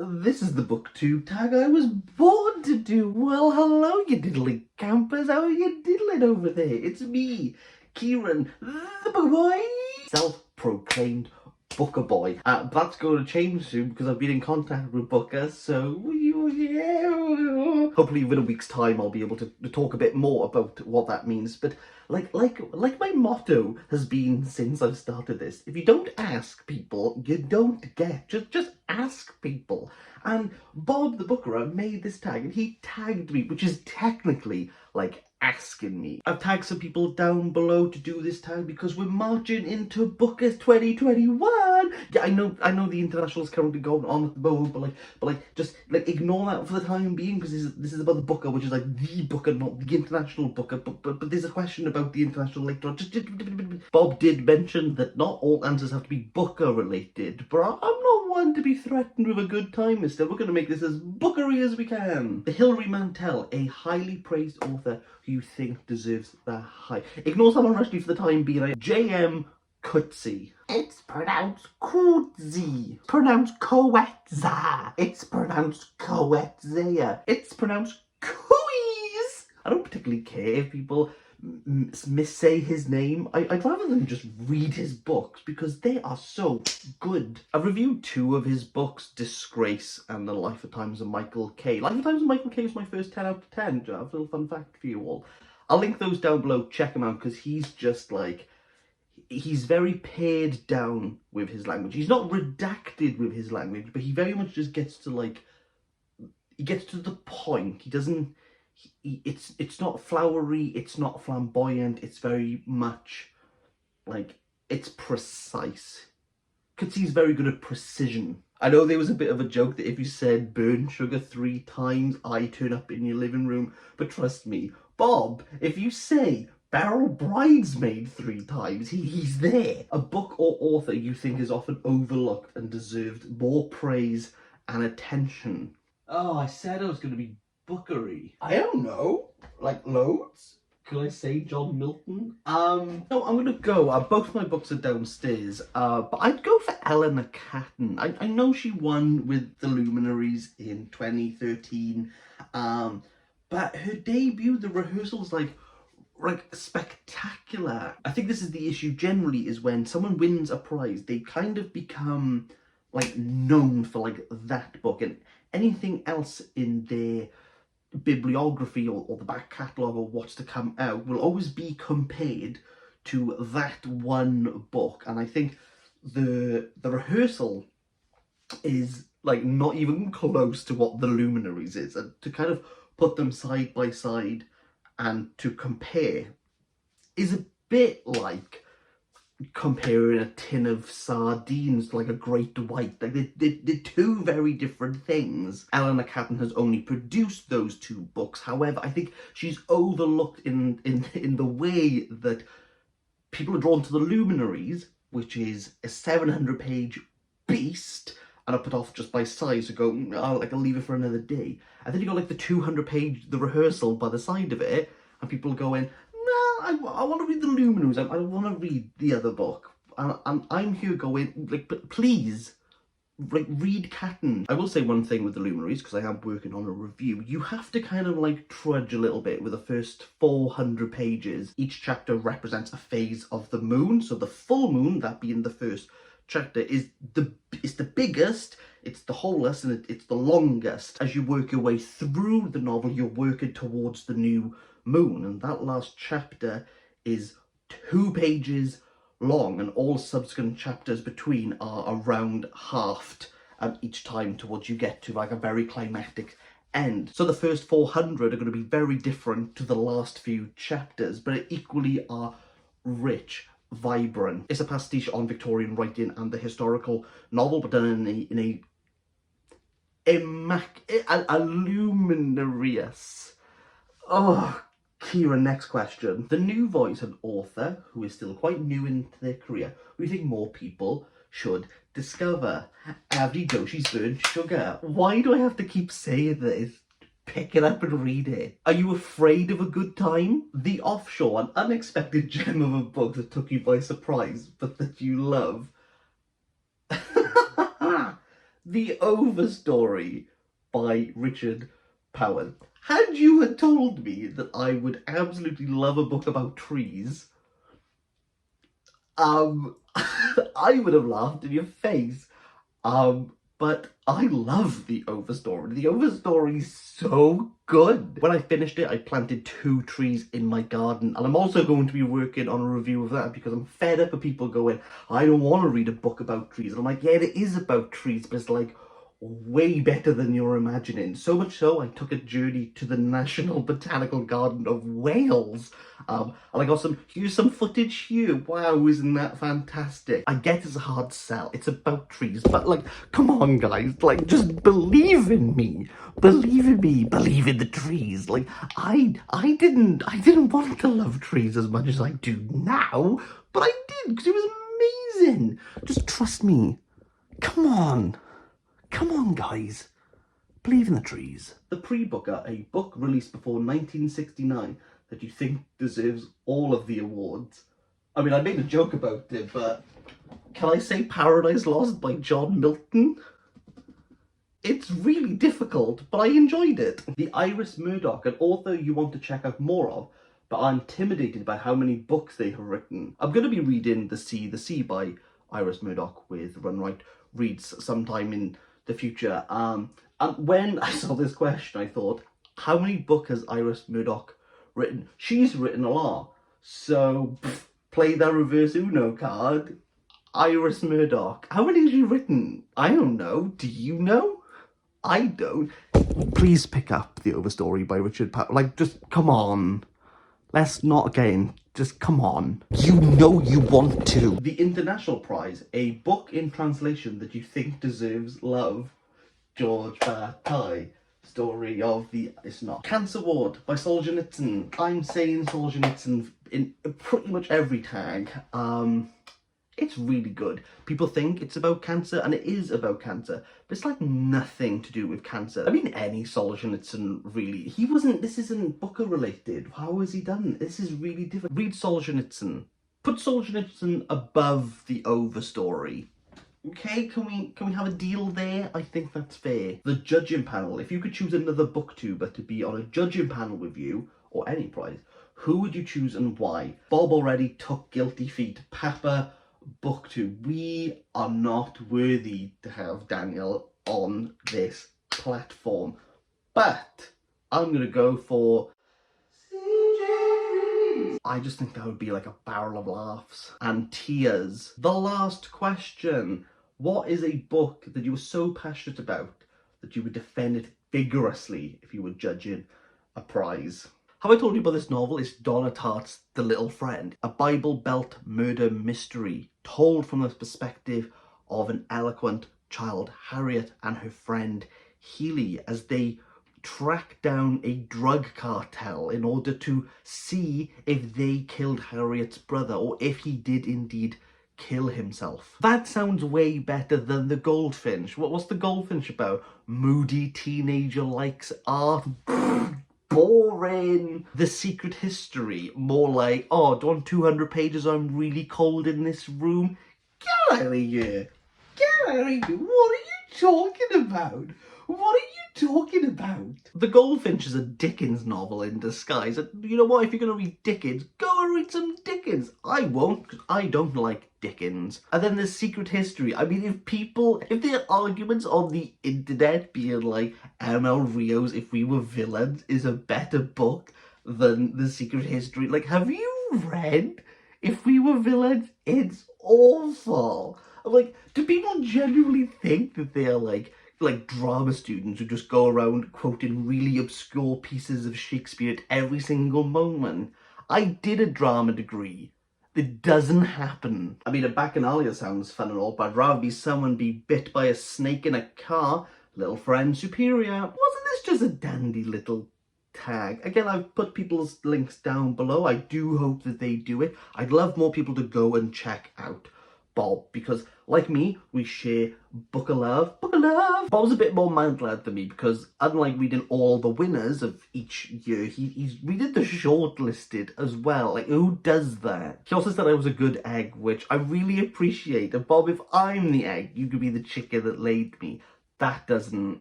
This is the BookTube tag I was born to do. Well, hello, you diddly campers. How are you diddling over there? It's me, Kieran, the Booker Boy, self-proclaimed Booker Boy. That's going to change soon because I've been in contact with Booker, so hopefully within a week's time I'll be able to talk a bit more about what that means. But like my motto has been since I've started this: if you don't ask people, you don't get. Just ask people. And Bob the Bookerer made this tag and he tagged me, which is technically like asking me. I've tagged some people down below to do this tag because we're marching into Booker 2021. Yeah, I know the international is currently going on at the moment, but just ignore that for the time being, because this is about the Booker, which is like the Booker, not the international Booker. But there's a question about the international lecture. Bob did mention that not all answers have to be Booker related, but I'm not one to be threatened with a good time. Instead, we're going to make this as bookery as we can. The Hilary Mantel, a highly praised author who you think deserves the high. Ignore someone actually for the time being. Like J.M. Coetzee. It's pronounced Coetzee. Pronounced Coetza. It's pronounced Coetzea. It's pronounced Coeys. I don't particularly care if people missay his name. I'd rather than just read his books because they are so good. I've reviewed 2 of his books, Disgrace and The Life of Times of Michael K. Life of Times of Michael K was my first 10 out of 10. I have a little fun fact for you all. I'll link those down below. Check him out because he's just like, he's very pared down with his language. He's not redacted with his language, but he very much just gets to like, he gets to the point. He doesn't, it's not flowery, it's not flamboyant, it's very much like, it's precise. Coetzee's very good at precision. I know there was a bit of a joke that if you said burn sugar 3 times, I turn up in your living room, but trust me, Bob, if you say Beryl Bridesmaid 3 times, he's there. A book or author you think is often overlooked and deserved more praise and attention. Oh, I said I was going to be bookery. I don't know, like loads. Could I say John Milton? No, I'm gonna go. Both my books are downstairs. But I'd go for Eleanor Catton. I know she won with the Luminaries in 2013. But her debut, the rehearsal's like spectacular. I think this is the issue generally, is when someone wins a prize, they kind of become like known for like that book, and anything else in their bibliography or the back catalogue or what's to come out will always be compared to that one book. And I think the rehearsal is like not even close to what the Luminaries is, and to kind of put them side by side and to compare is a bit like comparing a tin of sardines to like a great white. Like they're 2 very different things. Eleanor Catton has only produced those 2 books. However, I think she's overlooked in the way that people are drawn to the Luminaries, which is a 700-page beast, and are put off just by size, so go, I'll leave it for another day. And then you got like the 200-page, the rehearsal by the side of it, and people going, I want to read the Luminaries. I want to read the other book. And I'm here going, like, but please, like, read Catton. I will say one thing with the Luminaries, because I am working on a review. You have to kind of like trudge a little bit with the first 400 pages. Each chapter represents a phase of the moon. So the full moon, that being the first chapter, is the biggest, it's the wholest, and it's the longest. As you work your way through the novel, you're working towards the new moon, and that last chapter is 2 pages long, and all subsequent chapters between are around halved each time towards you get to like a very climactic end. So the first 400 are going to be very different to the last few chapters, but equally are rich, vibrant. It's a pastiche on Victorian writing and the historical novel, but done in a luminarious. Oh, Kira, next question. The new voice of an author who is still quite new into their career, who you think more people should discover. Every Doshi's burnt sugar. Why do I have to keep saying this? Pick it up and read it. Are you afraid of a good time? The Offshore, an unexpected gem of a book that took you by surprise, but that you love. The Overstory by Richard Powell. Had you had told me that I would absolutely love a book about trees, I would have laughed in your face. But I love The Overstory. The Overstory's so good. When I finished it, I planted 2 trees in my garden, and I'm also going to be working on a review of that because I'm fed up of people going, I don't want to read a book about trees. And I'm like, yeah, it is about trees, but it's like way better than you're imagining. So much so, I took a journey to the National Botanical Garden of Wales. And I got here's some footage here. Wow, isn't that fantastic? I get it's a hard sell. It's about trees, but like, come on guys, like just believe in me. Believe in me, believe in the trees. Like, I didn't want to love trees as much as I do now, but I did because it was amazing. Just trust me. Come on. Come on, guys. Believe in the trees. The Pre-Booker, a book released before 1969 that you think deserves all of the awards. I mean, I made a joke about it, but can I say Paradise Lost by John Milton? It's really difficult, but I enjoyed it. The Iris Murdoch, an author you want to check out more of, but are intimidated by how many books they have written. I'm going to be reading The Sea by Iris Murdoch with Run Right Reads sometime in the future. And when I saw this question, I thought, how many books has Iris Murdoch written? She's written a lot. So play that reverse Uno card. Iris Murdoch. How many has she written? I don't know. Do you know? I don't. Please pick up The Overstory by Richard Powell. Like, just come on. Let's not again. Just come on. You know you want to. The International Prize, a book in translation that you think deserves love. George Bataille. Story of the... It's not. Cancer Ward by Solzhenitsyn. I'm saying Solzhenitsyn in pretty much every tag. It's really good. People think it's about cancer, and it is about cancer, but it's like nothing to do with cancer. I mean, any Solzhenitsyn, really. This isn't Booker related. How has he done? This is really different. Read Solzhenitsyn. Put Solzhenitsyn above The Overstory. Okay, can we have a deal there? I think that's fair. The judging panel. If you could choose another BookTuber to be on a judging panel with you, or any prize, who would you choose and why? Bob already took guilty feet. Papa, BookTube, we are not worthy to have Daniel on this platform. But I'm going to go for... I just think that would be like a barrel of laughs and tears. The last question. What is a book that you were so passionate about that you would defend it vigorously if you were judging a prize? Have I told you about this novel? It's Donna Tartt's The Little Friend, a Bible Belt murder mystery told from the perspective of an eloquent child, Harriet, and her friend Healy, as they track down a drug cartel in order to see if they killed Harriet's brother or if he did indeed kill himself. That sounds way better than The Goldfinch. What's The Goldfinch about? Moody teenager likes art. Boring. The Secret History, more like, oh, do you want 200 pages? I'm really cold in this room. Get out of here. Get out of here. What are you talking about? What are you talking about? The Goldfinch is a Dickens novel in disguise. And you know what? If you're going to read Dickens, go and read some Dickens. I won't, because I don't like Dickens. And then there's Secret History. I mean, if there are arguments on the internet being like, ML Rio's If We Were Villains is a better book than The Secret History. Like, have you read If We Were Villains? It's awful. I'm like, do people genuinely think that they're like drama students who just go around quoting really obscure pieces of Shakespeare at every single moment? I did a drama degree. It doesn't happen. I mean, a bacchanalia sounds fun and all, but I'd rather be someone be bit by a snake in a car. Little friend superior. Wasn't this just a dandy little tag? Again, I've put people's links down below. I do hope that they do it. I'd love more people to go and check out Bob, because like me, we share book of love. Book of love! Bob's a bit more man-led than me, because unlike reading all the winners of each year, he's reading the shortlisted as well. Like, who does that? He also said I was a good egg, which I really appreciate. And Bob, if I'm the egg, you could be the chicken that laid me. that doesn't